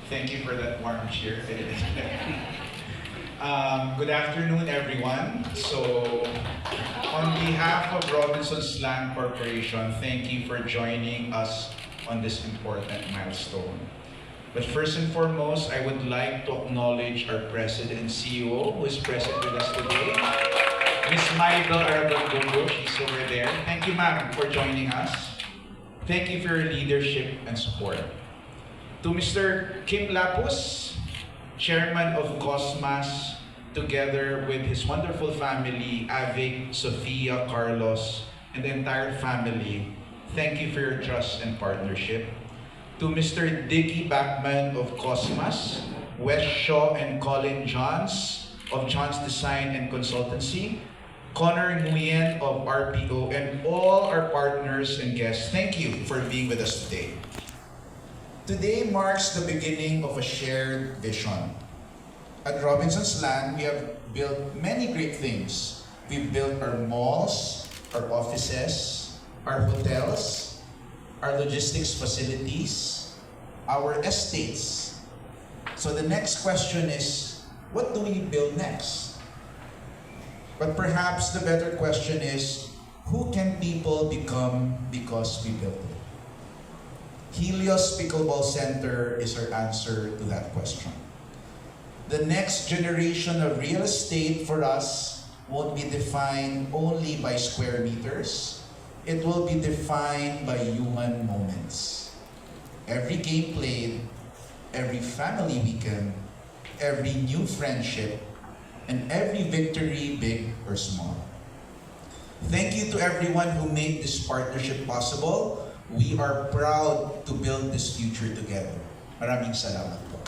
Thank you for that warm cheer. Good afternoon, everyone. So, on behalf of Robinson's Land Corporation, thank you for joining us on this important milestone. But first and foremost, I would like to acknowledge our President and CEO who is present with us today, Ms. Maybel Arabal-Bungo. She's over there. Thank you, ma'am, for joining us. Thank you for your leadership and support. To Mr. Kim Lapus, Chairman of Cosmas, together with his wonderful family, Avic, Sofia, Carlos, and the entire family, thank you for your trust and partnership. To Mr. Dicky Backman of Cosmas, Wes Shaw and Colin Johns of Johns Design and Consultancy, Connor Nguyen of RPO, and all our partners and guests, thank you for being with us today. Today marks the beginning of a shared vision. At Robinson's Land, we have built many great things. We've built our malls, our offices, our hotels, our logistics facilities, our estates. So the next question is, what do we build next? But perhaps the better question is, who can people become because we built it? Helios Pickleball Center is our answer to that question. The next generation of real estate for us won't be defined only by square meters. It will be defined by human moments. Every game played, every family weekend, every new friendship, and every victory, big or small. Thank you to everyone who made this partnership possible. We are proud to build this future together. Maraming salamat po.